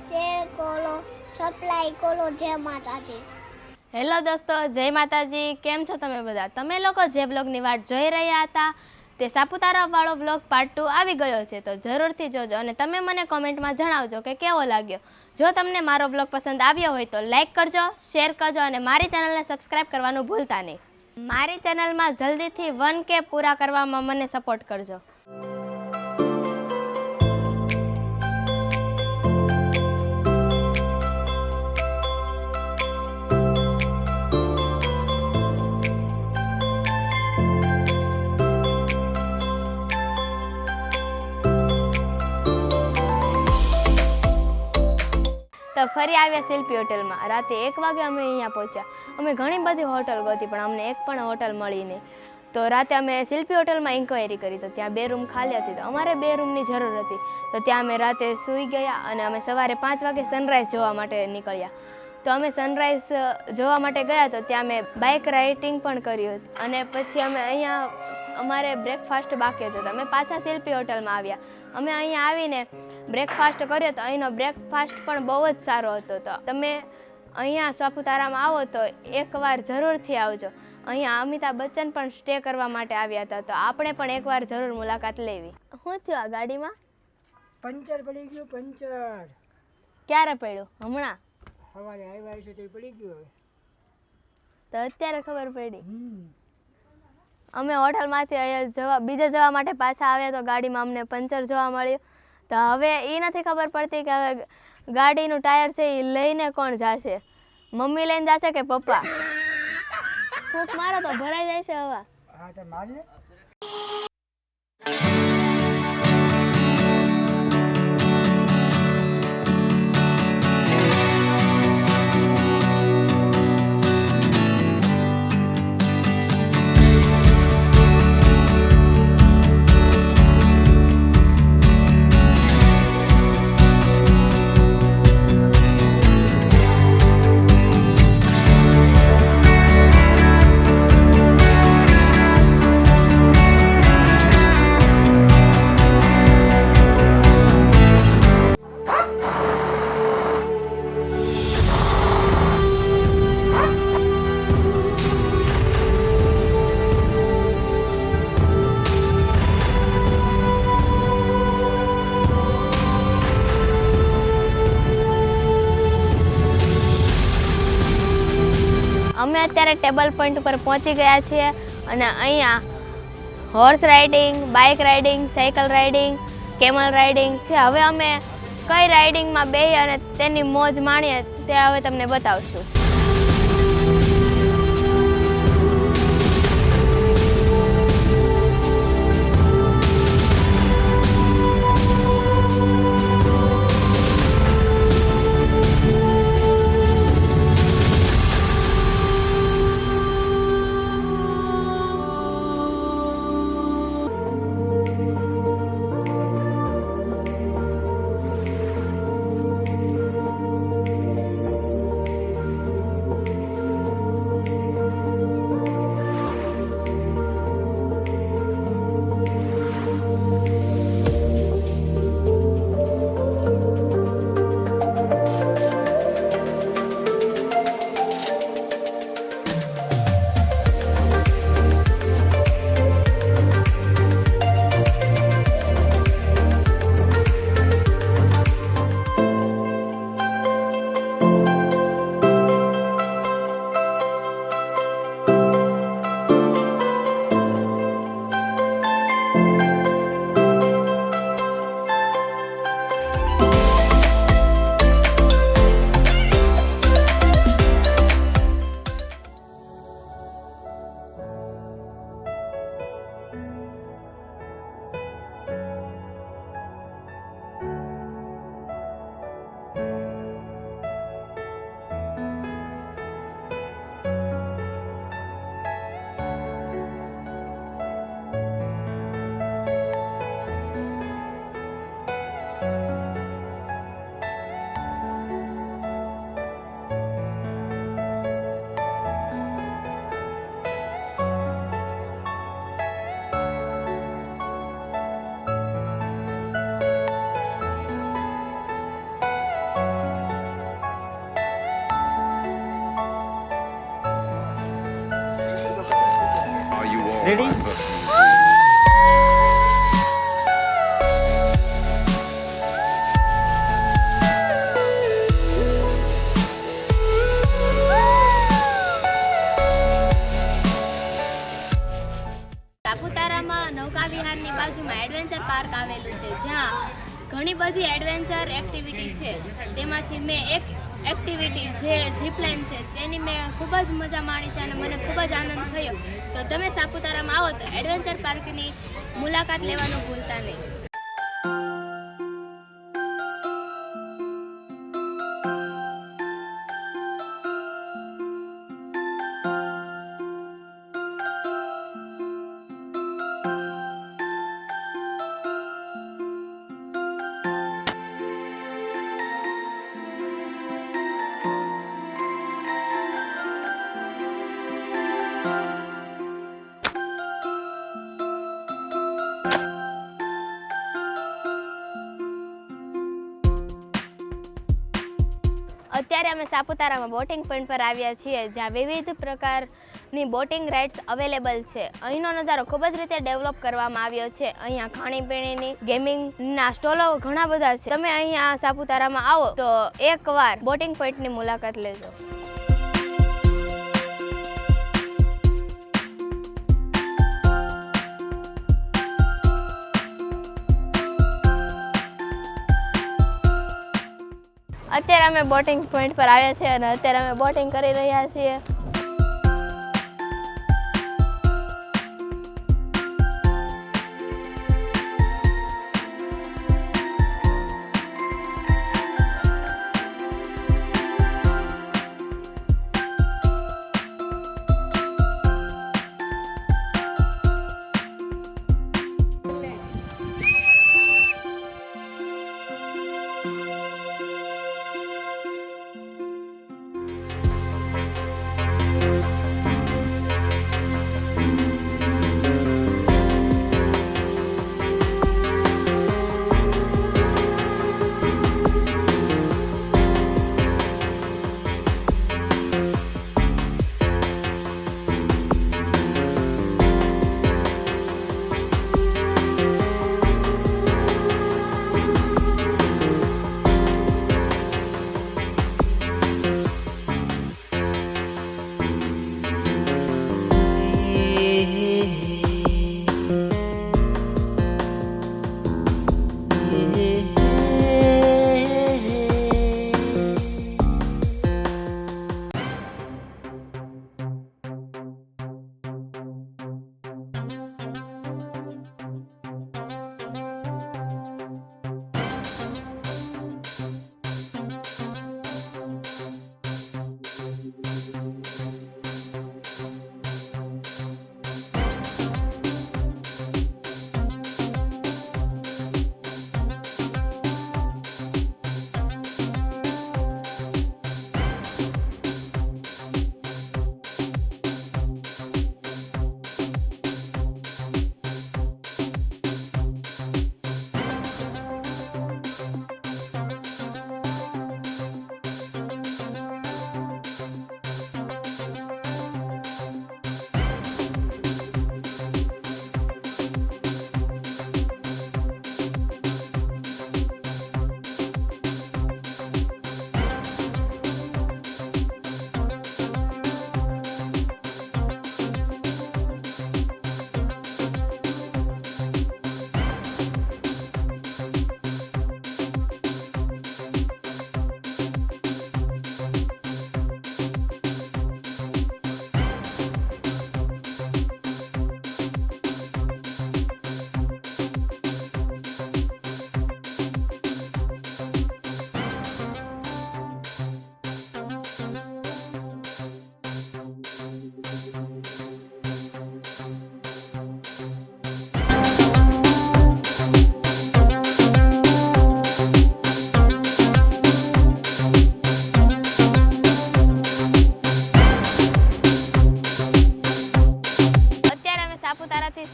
Share કરો, supply કરો. જય માતાજી. હેલો દોસ્તો, જય માતાજી. કેમ છો તમે બધા? તમે લોકો જે બ્લોગની વાટ જોઈ રહ્યા હતા તે સાપુતારા વાળો બ્લોગ પાર્ટ 2 આવી ગયો છે, તો જરૂરથી જોજો અને તમે મને કોમેન્ટમાં જણાવજો કે કેવો લાગ્યો. જો તમને મારો બ્લોગ પસંદ આવ્યો હોય તો લાઈક કરજો, શેર કરજો અને મારી ચેનલને સબસ્ક્રાઈબ કરવાનું ભૂલતા નહીં. મારી ચેનલમાં જલ્દીથી 1K પૂરા કરવામાં મને સપોર્ટ કરજો. તો ફરી આવ્યા શિલ્પી હોટલમાં. રાતે 1 વાગે અમે અહીંયા પહોંચ્યા. અમે ઘણી બધી હોટલ ગોતી પણ અમને એક પણ હોટલ મળી નહીં. તો રાતે અમે શિલ્પી હોટલમાં ઇન્ક્વાયરી કરી તો ત્યાં 2 રૂમ ખાલી હતી. તો અમારે 2 રૂમની જરૂર હતી. તો ત્યાં અમે રાતે સૂઈ ગયા અને અમે સવારે 5 વાગે સનરાઈઝ જોવા માટે નીકળ્યા. તો અમે સનરાઈઝ જોવા માટે ગયા તો ત્યાં અમે બાઇક રાઇડિંગ પણ કર્યું અને પછી અમે અહીંયા અમારે બ્રેકફાસ્ટ બાકી હતો. તો અમે પાછા શિલ્પી હોટલમાં આવ્યા. અમે અહીંયા આવીને બ્રેકફાસ્ટ કર્યો તો અહીંનો બ્રેકફાસ્ટ પણ બહુ જ સારો હતો. તો તમે અહીંયા સાપુતારામાં આવો તો એકવાર જરૂરથી આવજો. અહીંયા અમિતાભ બચ્ચન પણ સ્ટે કરવા માટે આવ્યા હતા. તો આપણે પણ એકવાર જરૂર મુલાકાત લેવી. શું થયું આ ગાડીમાં? પંચર પડી ગયું. પંચર ક્યારે પડ્યું? હમણાં સવારે આવ્યા છે તે પડી ગયું. તો અત્યારે ખબર પડી. અમે હોટલમાંથી બીજે જવા માટે પાછા આવ્યા તો ગાડીમાં અમને પંચર જોવા મળ્યું. તો હવે એ નથી ખબર પડતી કે હવે ગાડીનું ટાયર છે એ લઈને કોણ જશે? મમ્મી લઈને જશે કે પપ્પા? ફૂંક મારો તો ભરાઈ જાય છે હવા. હા તો માર ને. અમે અત્યારે ટેબલ પોઈન્ટ ઉપર પહોંચી ગયા છીએ અને અહીંયા horse riding, bike riding, cycle riding, camel riding છે. હવે અમે કઈ રાઇડિંગમાં બેસી અને તેની મોજ માણીએ તે હવે તમને બતાવશું. રેડી? સાપુતારામાં નૌકા વિહારની બાજુમાં એડવેન્ચર પાર્ક આવેલું છે, જ્યાં ઘણી બધી એડવેન્ચર એક્ટિવિટી છે. તેમાંથી મેં એક એક્ટિવિટી જે જીપલાઇન છે તેની મેં ખૂબ જ મજા માણી છે અને મને ખૂબ જ આનંદ થયો. તો તમે સાપુતારામાં આવો તો એડવેન્ચર પાર્કની મુલાકાત લેવાનું ભૂલતા નહીં. અત્યારે અમે સાપુતારામાં બોટિંગ પોઈન્ટ પર આવ્યા છીએ, જ્યાં વિવિધ પ્રકારની બોટિંગ રાઇડ્સ અવેલેબલ છે. અહીંનો નજારો ખૂબ જ રીતે ડેવલપ કરવામાં આવ્યો છે. અહીંયા ખાણીપીણીની ગેમિંગના સ્ટોલો ઘણા બધા છે. તમે અહીંયા સાપુતારામાં આવો તો એકવાર બોટિંગ પોઈન્ટની મુલાકાત લેજો. અત્યારે અમે બોટિંગ પોઈન્ટ પર આવ્યા છીએ અને અત્યારે અમે બોટિંગ કરી રહ્યા છીએ.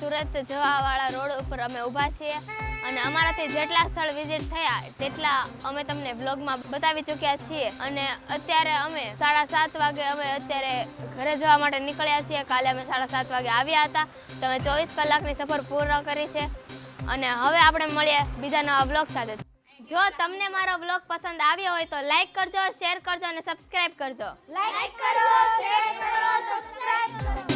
સુરત જવાવાળા રોડ ઉપર અમે ઊભા છીએ અને અમારાથી જેટલા સ્થળ વિઝિટ થયા તેટલા અમે તમને બ્લોગમાં બતાવી ચૂક્યા છીએ અને અત્યારે અમે 7:30 વાગે અમે અત્યારે ઘરે જવા માટે નીકળ્યા છીએ. કાલે અમે 7:30 વાગે આવ્યા હતા તો અમે 24 કલાકની સફર પૂર્ણ કરી છે અને હવે આપણે મળીએ બીજા નવા બ્લોગ સાથે. જો તમને મારો બ્લોગ પસંદ આવ્યો હોય તો લાઈક કરજો, શેર કરજો અને સબસ્ક્રાઇબ કરજો. લાઈક કરો, શેર કરો, સબસ્ક્રાઇબ કરો.